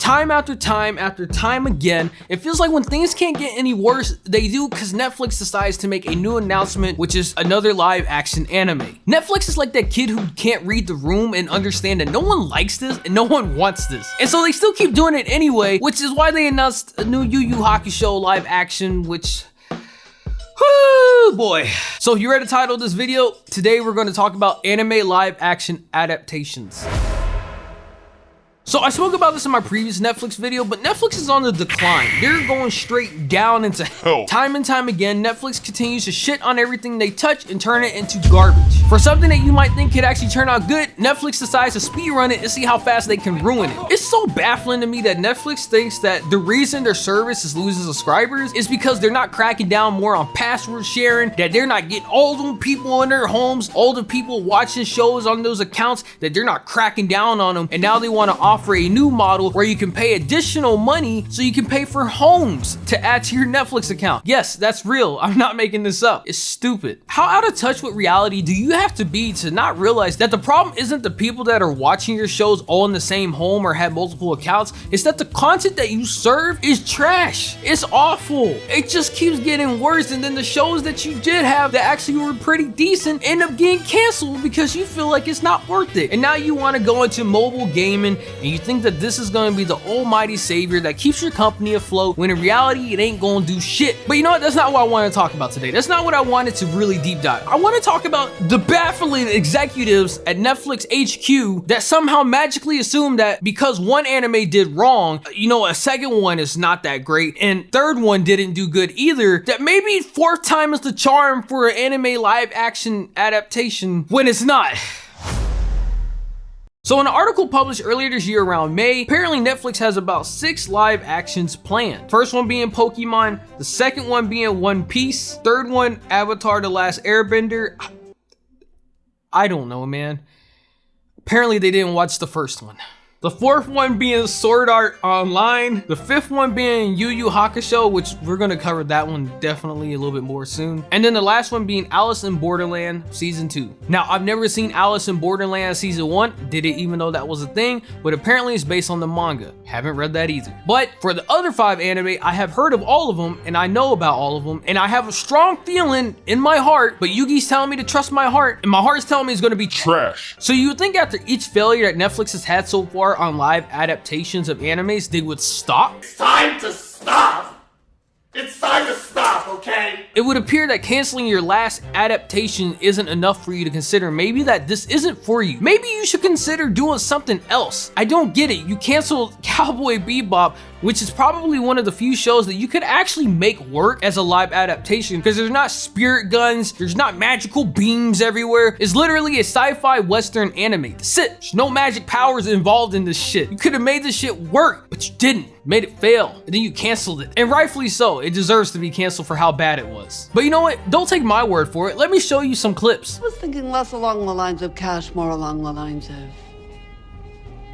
Time after time after time again, it feels like when things can't get any worse, they do, because Netflix decides to make a new announcement, which is another live action anime. Netflix is like that kid who can't read the room and understand that no one likes this and no one wants this. And so they still keep doing it anyway, which is why they announced a new Yu Yu Hakusho live action, which... whoo boy. So you read the title of this video? Today we're going to talk about anime live action adaptations. So I spoke about this in my previous Netflix video, but Netflix is on the decline. They're going straight down into hell. Time and time again, Netflix continues to shit on everything they touch and turn it into garbage. For something that you might think could actually turn out good, Netflix decides to speedrun it and see how fast they can ruin it. It's so baffling to me that Netflix thinks that the reason their service is losing subscribers is because they're not cracking down more on password sharing, that they're not getting all them people in their homes, all the people watching shows on those accounts, that they're not cracking down on them, and now they want to offer a new model where you can pay additional money so you can pay for homes to add to your Netflix account. Yes, that's real. I'm not making this up. It's stupid. How out of touch with reality do you have to be to not realize that the problem isn't the people that are watching your shows all in the same home or have multiple accounts? It's that the content that you serve is trash. It's awful. It just keeps getting worse, and then the shows that you did have that actually were pretty decent end up getting canceled because you feel like it's not worth it. And now you want to go into mobile gaming and you think that this is going to be the almighty savior that keeps your company afloat, when in reality it ain't going to do shit. But you know what? That's not what I want to talk about today. That's not what I wanted to really deep dive. I want to talk about the baffling executives at Netflix HQ that somehow magically assume that because one anime did wrong, you know, a second one is not that great, and third one didn't do good either, that maybe fourth time is the charm for an anime live action adaptation when it's not. So in an article published earlier this year around May, apparently Netflix has about 6 live actions planned. First one being Pokemon, the second one being One Piece, third one Avatar: The Last Airbender. I don't know, man. Apparently they didn't watch the first one. The fourth one being Sword Art Online. The fifth one being Yu Yu Hakusho, which we're gonna cover that one definitely a little bit more soon. And then the last one being Alice in Borderland Season 2. Now, I've never seen Alice in Borderland Season 1, didn't even know that was a thing, but apparently it's based on the manga. Haven't read that either. But for the other 5 anime, I have heard of all of them, and I know about all of them, and I have a strong feeling in my heart, but Yugi's telling me to trust my heart, and my heart is telling me it's gonna be trash. So you would think after each failure that Netflix has had so far on live adaptations of animes, they would stop. It's time to stop. It's time to stop, okay? It would appear that canceling your last adaptation isn't enough for you to consider maybe that this isn't for you. Maybe you should consider doing something else. I don't get it. You canceled Cowboy Bebop, which is probably one of the few shows that you could actually make work as a live adaptation, because there's not spirit guns, there's not magical beams everywhere. It's literally a sci-fi western anime. That's it. There's no magic powers involved in this shit. You could have made this shit work, but you didn't. Made it fail, and then you canceled it. And rightfully so. It deserves to be canceled for how bad it was. But you know what? Don't take my word for it. Let me show you some clips. I was thinking less along the lines of cash, more along the lines of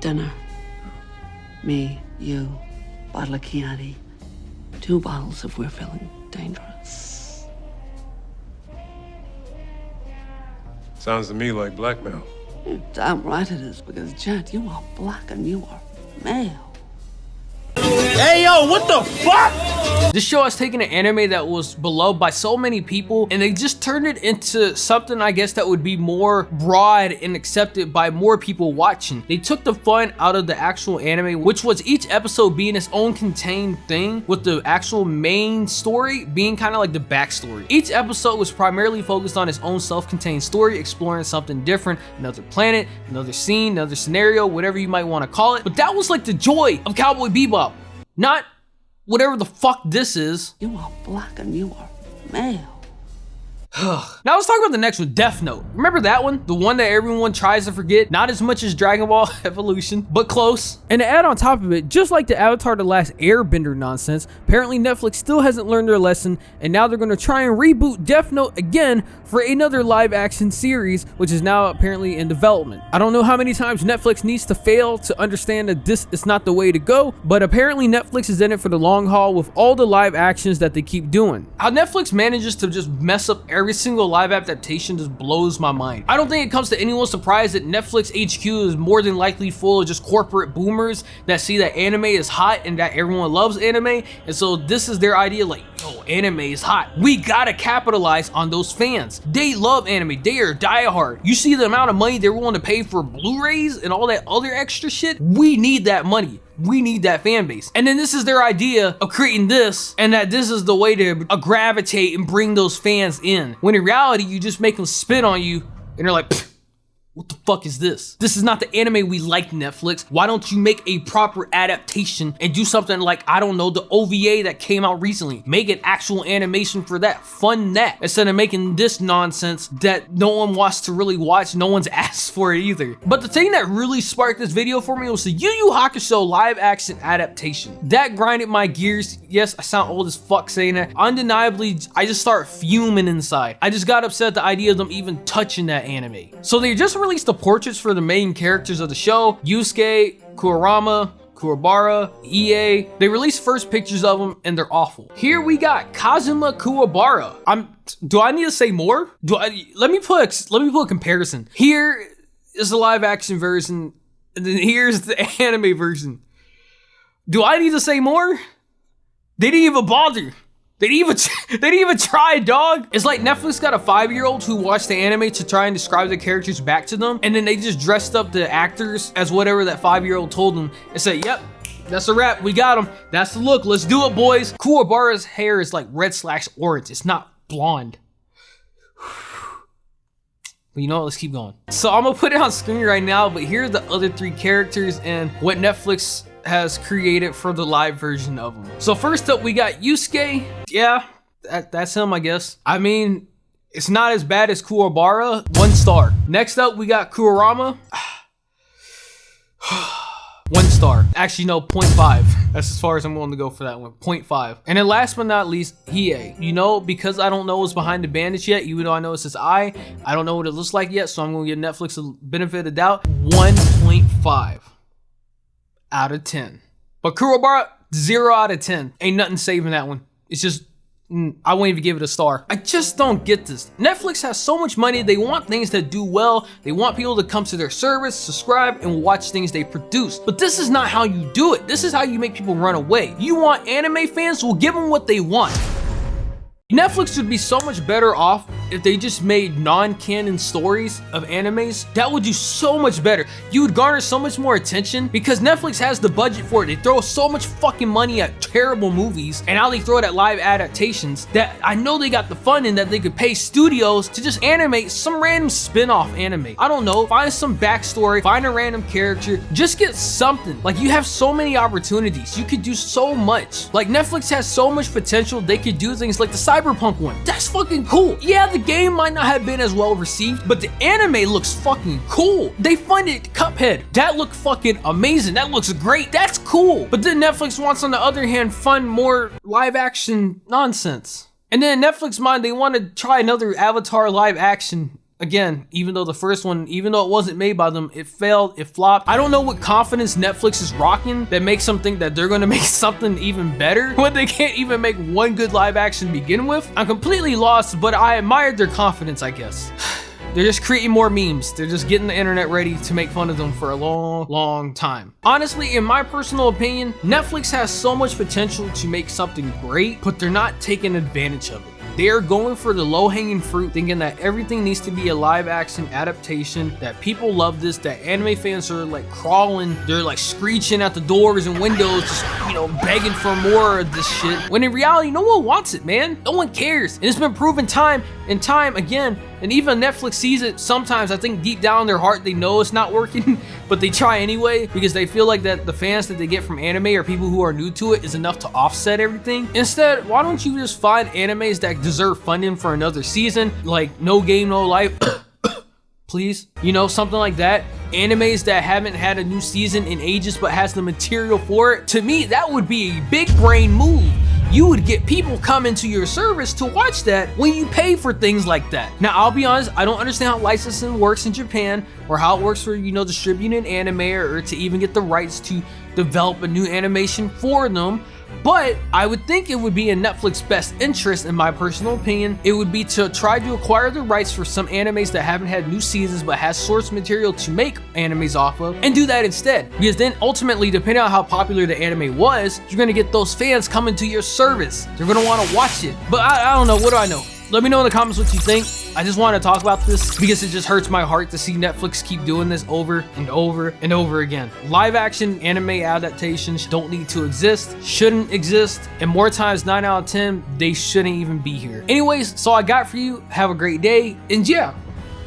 dinner. Me, you, bottle of Chianti, 2 bottles if we're feeling dangerous. Sounds to me like blackmail. You're damn right it is, because Jet, you are black and you are male. Hey, yo, what the fuck? This show has taken an anime that was beloved by so many people, and they just turned it into something, I guess, that would be more broad and accepted by more people watching. They took the fun out of the actual anime, which was each episode being its own contained thing, with the actual main story being kind of like the backstory. Each episode was primarily focused on its own self-contained story, exploring something different, another planet, another scene, another scenario, whatever you might want to call it. But that was like the joy of Cowboy Bebop. Not whatever the fuck this is. You are black and you are male. Now let's talk about the next one, Death Note. Remember that one? The one that everyone tries to forget? Not as much as Dragon Ball Evolution, but close. And to add on top of it, just like the Avatar: The Last Airbender nonsense, apparently Netflix still hasn't learned their lesson, and now they're gonna try and reboot Death Note again for another live action series, which is now apparently in development. I don't know how many times Netflix needs to fail to understand that this is not the way to go, but apparently Netflix is in it for the long haul with all the live actions that they keep doing. How Netflix manages to just mess up everything every single live adaptation just blows my mind. I don't think it comes to anyone's surprise that Netflix HQ is more than likely full of just corporate boomers that see that anime is hot and that everyone loves anime, and so this is their idea, like, yo, anime is hot. We gotta capitalize on those fans. They love anime. They are diehard. You see the amount of money they're willing to pay for Blu-rays and all that other extra shit? We need that money. We need that fan base. And then this is their idea of creating this, and that this is the way to gravitate and bring those fans in. When in reality, you just make them spit on you and they're like, what the fuck is this? This is not the anime we like, Netflix. Why don't you make a proper adaptation and do something like, I don't know, the OVA that came out recently? Make an actual animation for that. Fund that. Instead of making this nonsense that no one wants to really watch. No one's asked for it either. But the thing that really sparked this video for me was the Yu Yu Hakusho live action adaptation. That grinded my gears. Yes, I sound old as fuck saying that. Undeniably, I just start fuming inside. I just got upset at the idea of them even touching that anime. So they just released the portraits for the main characters of the show, Yusuke, Kurama, Kuwabara, EA. They released first pictures of them and they're awful. Here we got Kazuma Kuwabara. Do I need to say more? Let me put a comparison. Here is the live action version, and then here's the anime version. Do I need to say more? They didn't even bother. They didn't even try, dog. It's like Netflix got a 5-year-old who watched the anime to try and describe the characters back to them, and then they just dressed up the actors as whatever that 5-year-old told them and said, yep, that's a wrap, we got them. That's the look, let's do it, boys. Kuwabara's hair is like red/orange, it's not blonde. But you know what, let's keep going. So I'm gonna put it on screen right now, but here are the other 3 characters and what Netflix has created for the live version of them. So first up, we got Yusuke. Yeah, that's him, I guess. I mean, it's not as bad as Kuwabara. 1 star. Next up, we got Kurama. 1 star. Actually, no, 0.5. That's as far as I'm willing to go for that one. 0.5. And then last but not least, Hiei. You know, because I don't know what's behind the bandage yet, even though I know it says I don't know what it looks like yet, so I'm gonna give Netflix a benefit of the doubt. 1.5 out of 10. But Kuwabara, 0 out of 10. Ain't nothing saving that one. It's just, I won't even give it a star. I just don't get this. Netflix has so much money, they want things that do well. They want people to come to their service, subscribe, and watch things they produce. But this is not how you do it. This is how you make people run away. You want anime fans? Well, give them what they want. Netflix would be so much better off if they just made non-canon stories of animes. That would do so much better. You would garner so much more attention because Netflix has the budget for it. They throw so much fucking money at terrible movies, and now they throw it at live adaptations that I know they got the funding that they could pay studios to just animate some random spin-off anime. I don't know, find some backstory, find a random character, just get something. Like, you have so many opportunities. You could do so much. Like, Netflix has so much potential. They could do things like the Cyberpunk one. That's fucking cool. Yeah, the game might not have been as well received, but the anime looks fucking cool. They funded Cuphead. That looked fucking amazing. That looks great. That's cool. But then Netflix wants, on the other hand, fund more live action nonsense. And then in Netflix mind, they want to try another Avatar live action. Again, even though the first one, even though it wasn't made by them, it failed, it flopped. I don't know what confidence Netflix is rocking that makes them think that they're gonna make something even better when they can't even make one good live action to begin with. I'm completely lost, but I admired their confidence, I guess. They're just creating more memes. They're just getting the internet ready to make fun of them for a long, long time. Honestly, in my personal opinion, Netflix has so much potential to make something great, but they're not taking advantage of it. They are going for the low-hanging fruit, thinking that everything needs to be a live-action adaptation, that people love this, that anime fans are like crawling, they're like screeching at the doors and windows, just, you know, begging for more of this shit. When in reality, no one wants it, man. No one cares. And it's been proven time and time again, and even Netflix sees it sometimes. I think deep down in their heart, they know it's not working, but they try anyway because they feel like that the fans that they get from anime or people who are new to it is enough to offset everything. Instead, why don't you just find animes that deserve funding for another season, like No Game No Life, please, you know, something like that. Animes that haven't had a new season in ages but has the material for it. To me, that would be a big brain move. You would get people coming to your service to watch that when you pay for things like that. Now, I'll be honest, I don't understand how licensing works in Japan or how it works for, you know, distributing an anime or to even get the rights to develop a new animation for them. But I would think it would be in Netflix's best interest, in my personal opinion, it would be to try to acquire the rights for some animes that haven't had new seasons but has source material to make animes off of, and do that instead. Because then ultimately, depending on how popular the anime was, you're gonna get those fans coming to your service. They're gonna want to watch it. But I don't know, what do I know? Let me know in the comments what you think. I just want to talk about this because it just hurts my heart to see Netflix keep doing this over and over and over again. Live action anime adaptations don't need to exist, shouldn't exist, and more times 9 out of 10, they shouldn't even be here. Anyways, so I got for you. Have a great day, and yeah,